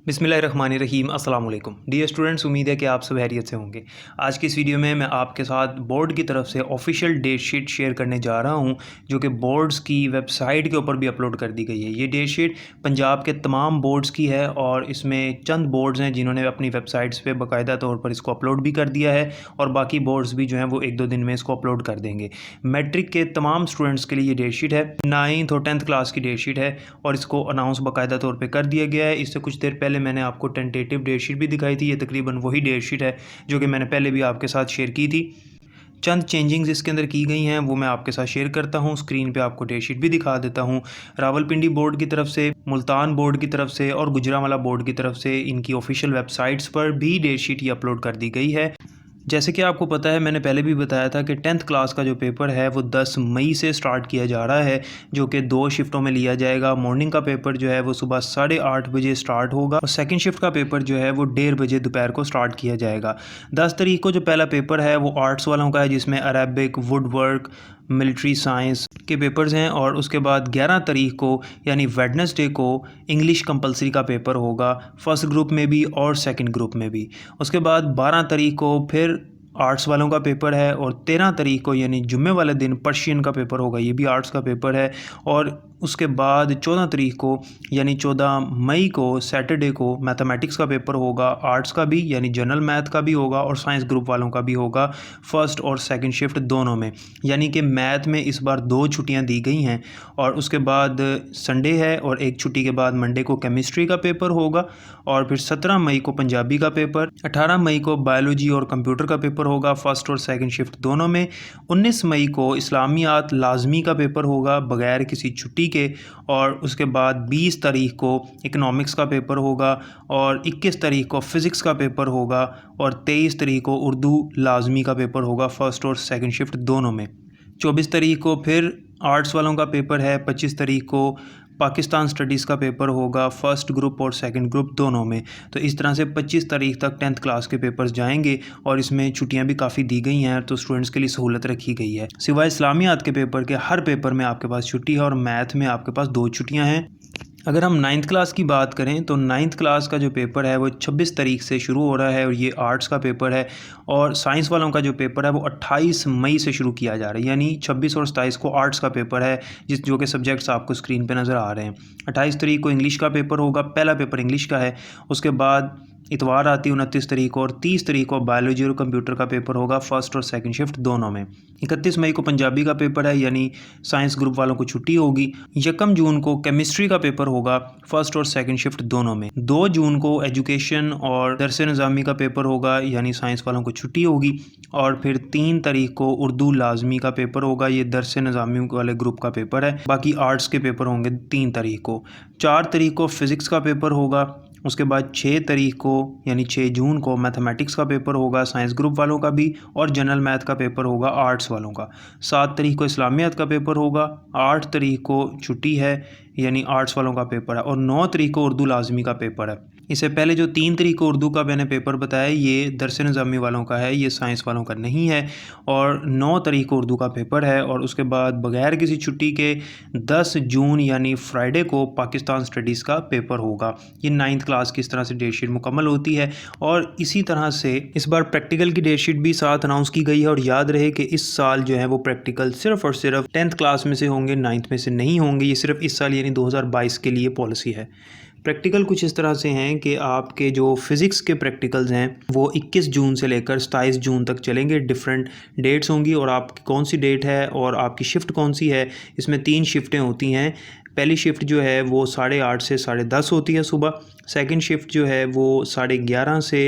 बिस्मिल्लाहिर्रहमानिर्रहीम अस्सलाम वालेकुम डियर स्टूडेंट्स, उम्मीद है कि आप सब खैरियत से होंगे। आज की इस वीडियो में मैं आपके साथ बोर्ड की तरफ से ऑफिशियल डेट शीट शेयर करने जा रहा हूं, जो कि बोर्ड्स की वेबसाइट के ऊपर भी अपलोड कर दी गई है। ये डेट शीट पंजाब के तमाम बोर्ड्स की है और इसमें चंद बोर्ड्स हैं जिन्होंने अपनी वेबसाइट्स पर बाकायदा तौर पर इसको अपलोड भी कर दिया है और बाकी बोर्ड्स भी जो हैं वो 1-2 दिन में इसको अपलोड कर देंगे। मैट्रिक के तमाम स्टूडेंट्स के लिए ये डेट शीट है, 9th और 10th क्लास की डेट शीट है और इसको अनाउंस बाकायदा तौर पर कर दिया गया है। इससे कुछ देर पहले मैंने आपको टेंटेटिव डेट शीट भी दिखाई थी। ये तकरीबन वही डेट शीट है जो कि मैंने पहले भी आपके साथ शेयर की थी। चंद चेंजिंग्स इसके अंदर की गई हैं वो मैं आपके साथ शेयर करता हूं। स्क्रीन पे आपको डेट शीट भी दिखा देता हूं। रावलपिंडी बोर्ड की तरफ से, मुल्तान बोर्ड की तरफ से और गुजरांवाला बोर्ड की तरफ से इनकी ऑफिशियल वेबसाइट्स पर भी डेट शीट ये अपलोड कर दी गई है। जैसे कि आपको पता है, मैंने पहले भी बताया था कि 10th क्लास का जो पेपर है वो 10 मई से स्टार्ट किया जा रहा है, जो कि 2 शिफ्टों में लिया जाएगा। मॉर्निंग का पेपर जो है वो सुबह 8:30 बजे स्टार्ट होगा और सेकंड शिफ्ट का पेपर जो है वो 1:30 बजे दोपहर को स्टार्ट किया जाएगा। 10 तारीख को जो पहला पेपर है वो आर्ट्स वालों का है, जिसमें Arabic, would work, military science के पेपर्स हैं और उसके बाद 11 तारीख को यानी वेडनेसडे को इंग्लिश कंपलसरी का पेपर होगा, फर्स्ट ग्रुप में भी और सेकंड ग्रुप में भी। उसके बाद 12 तारीख को फिर आर्ट्स वालों का पेपर है और 13 तारीख को यानी जुम्मे वाले दिन पर्शियन का पेपर होगा, ये भी आर्ट्स का पेपर है। और उसके बाद 14 तारीख को यानी 14 मई को सैटरडे को मैथमेटिक्स का पेपर होगा, आर्ट्स का भी यानी जनरल मैथ का भी होगा और साइंस ग्रुप वालों का भी होगा, फर्स्ट और सेकंड शिफ्ट दोनों में। यानी कि मैथ में इस बार 2 छुट्टियां दी गई हैं और उसके बाद संडे है और एक छुट्टी के बाद मंडे को केमिस्ट्री का पेपर होगा और फिर 17 मई को पंजाबी का पेपर, 18 मई को बायोलॉजी और कंप्यूटर का पेपर होगा, फर्स्ट और सेकंड शिफ्ट दोनों में। 19 मई को इस्लामियात लाजमी का पेपर होगा बगैर किसी छुट्टी के और उसके बाद 20 तारीख को इकनॉमिक्स का पेपर होगा और 21 तारीख को फ़िज़िक्स का पेपर होगा और 23 तारीख को उर्दू लाजमी का पेपर होगा, फर्स्ट और सेकंड शिफ्ट दोनों में। 24 तारीख को फिर आर्ट्स वालों का पेपर है, 25 तारीख को पाकिस्तान स्टडीज़ का पेपर होगा, फर्स्ट ग्रुप और सेकंड ग्रुप दोनों में। तो इस तरह से 25 तारीख तक 10th क्लास के पेपर्स जाएंगे और इसमें छुट्टियां भी काफ़ी दी गई हैं, तो स्टूडेंट्स के लिए सहूलत रखी गई है। सिवाय इस्लामियात के पेपर के हर पेपर में आपके पास छुट्टी है और मैथ में आपके पास 2 छुट्टियाँ हैं। अगर हम 9th क्लास की बात करें तो 9th क्लास का जो पेपर है वो 26 तारीख से शुरू हो रहा है और ये आर्ट्स का पेपर है और साइंस वालों का जो पेपर है वो 28 मई से शुरू किया जा रहा है, यानी 26 और 27 को आर्ट्स का पेपर है, जो कि सब्जेक्ट्स आपको स्क्रीन पे नज़र आ रहे हैं। 28 तारीख को इंग्लिश का पेपर होगा, पहला पेपर इंग्लिश का है। उसके बाद इतवार आती है 29 तारीख को और 30 तारीख को बायोलॉजी और कंप्यूटर का पेपर होगा, फर्स्ट और सेकंड शिफ्ट दोनों में। 31 मई को पंजाबी का पेपर है, यानी साइंस ग्रुप वालों को छुट्टी होगी। 1 जून को केमिस्ट्री का पेपर होगा, फर्स्ट और सेकंड शिफ्ट दोनों में। 2 जून को एजुकेशन और दरस निज़ामी का पेपर होगा, यानी साइंस वालों को छुट्टी होगी। और फिर 3 तारीख को उर्दू लाजमी का पेपर होगा, ये दरस निज़ामी वाले ग्रुप का पेपर है। बाकी आर्ट्स के पेपर होंगे 3 तारीख को। 4 तारीख को फ़िज़िक्स का पेपर होगा। उसके बाद 6 तारीख को यानी 6 जून को मैथमेटिक्स का पेपर होगा, साइंस ग्रुप वालों का भी, और जनरल मैथ का पेपर होगा आर्ट्स वालों का। 7 तारीख को इस्लामियात का पेपर होगा। 8 तारीख को छुट्टी है यानी आर्ट्स वालों का पेपर है और 9 तारीख को उर्दू लाजमी का पेपर है। इससे पहले जो 3 तारीख को उर्दू का मैंने पेपर बताया ये दरस निज़ामी वालों का है, ये साइंस वालों का नहीं है। और 9 तारीख को उर्दू का पेपर है और उसके बाद बगैर किसी छुट्टी के 10 जून यानी फ्राइडे को पाकिस्तान स्टडीज़ का पेपर होगा। ये 9th क्लास की इस तरह से डेट शीट मुकम्मल होती है और इसी तरह से इस बार प्रैक्टिकल की डेट शीट भी साथ अनाउंस की गई है। और याद रहे कि इस साल जो है वो प्रैक्टिकल सिर्फ और सिर्फ 10th क्लास में से होंगे, 9th में से नहीं होंगे। ये सिर्फ इस साल यानी 2022 के लिए पॉलिसी है। प्रैक्टिकल कुछ इस तरह से हैं कि आपके जो फ़िज़िक्स के प्रैक्टिकल्स हैं वो 21 जून से लेकर 27 जून तक चलेंगे। डिफरेंट डेट्स होंगी और आपकी कौन सी डेट है और आपकी शिफ्ट कौन सी है। इसमें 3 शिफ्टें होती हैं। पहली शिफ्ट जो है वो 8:30 से 10:30 होती है सुबह। सेकंड शिफ्ट जो है वो 11:30 से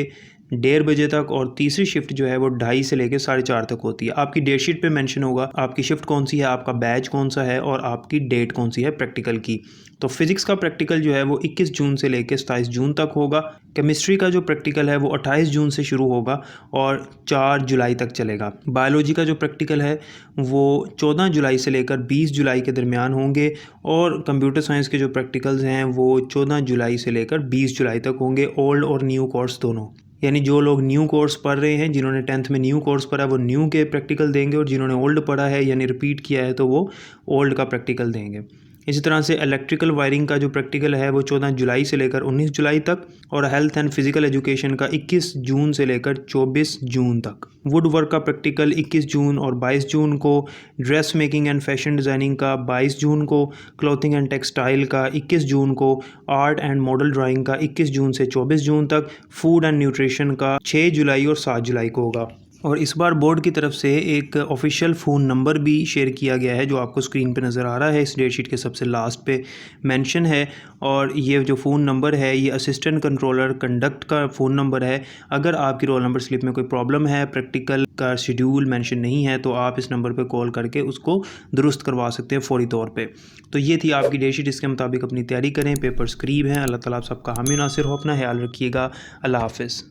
1:30 बजे तक और तीसरी शिफ्ट जो है वो 2:30 से लेकर 4:30 तक होती है। आपकी डेट शीट पे मेंशन होगा आपकी शिफ्ट कौन सी है, आपका बैच कौन सा है और आपकी डेट कौन सी है प्रैक्टिकल की। तो फिज़िक्स का प्रैक्टिकल जो है वो 21 जून से लेकर 27 जून तक होगा। केमिस्ट्री का जो प्रैक्टिकल है वो 28 जून से शुरू होगा और 4 जुलाई तक चलेगा। बायोलॉजी का जो प्रैक्टिकल है वो 14 जुलाई से लेकर 20 जुलाई के दरमियान होंगे और कंप्यूटर साइंस के जो प्रैक्टिकल्स हैं वो 14 जुलाई से लेकर 20 जुलाई तक होंगे, ओल्ड और न्यू कोर्स दोनों। यानी जो लोग न्यू कोर्स पढ़ रहे हैं, जिन्होंने 10th में न्यू कोर्स पढ़ा है वो न्यू के प्रैक्टिकल देंगे और जिन्होंने ओल्ड पढ़ा है यानी रिपीट किया है तो वो ओल्ड का प्रैक्टिकल देंगे। इसी तरह से इलेक्ट्रिकल वायरिंग का जो प्रैक्टिकल है वो 14 जुलाई से लेकर 19 जुलाई तक, और हेल्थ एंड फिजिकल एजुकेशन का 21 जून से लेकर 24 जून तक। वुड वर्क का प्रैक्टिकल 21 जून और 22 जून को, dress making and fashion designing का 22 जून को, क्लॉथिंग एंड टेक्सटाइल का 21 जून को, आर्ट एंड मॉडल ड्राइंग का 21 जून से 24 जून तक, फूड एंड न्यूट्रिशन का 6 जुलाई और 7 जुलाई को होगा। और इस बार बोर्ड की तरफ से एक ऑफिशियल फ़ोन नंबर भी शेयर किया गया है जो आपको स्क्रीन पे नज़र आ रहा है, इस डेट शीट के सबसे लास्ट पे मेंशन है। और ये जो फ़ोन नंबर है ये असिस्टेंट कंट्रोलर कंडक्ट का फ़ोन नंबर है। अगर आपकी रोल नंबर स्लिप में कोई प्रॉब्लम है, प्रैक्टिकल का शेड्यूल मेंशन नहीं है, तो आप इस नंबर पर कॉल करके उसको दुरुस्त करवा सकते हैं फ़ौरी तौर पर। तो ये थी आपकी डेट शीट, इसके मुताबिक अपनी तैयारी करें, पेपर्स करीब हैं। अल्लाह ताला आप सबका हामी नासिर हो, अपना ख्याल रखिएगा। अल्लाह हाफ़िज़।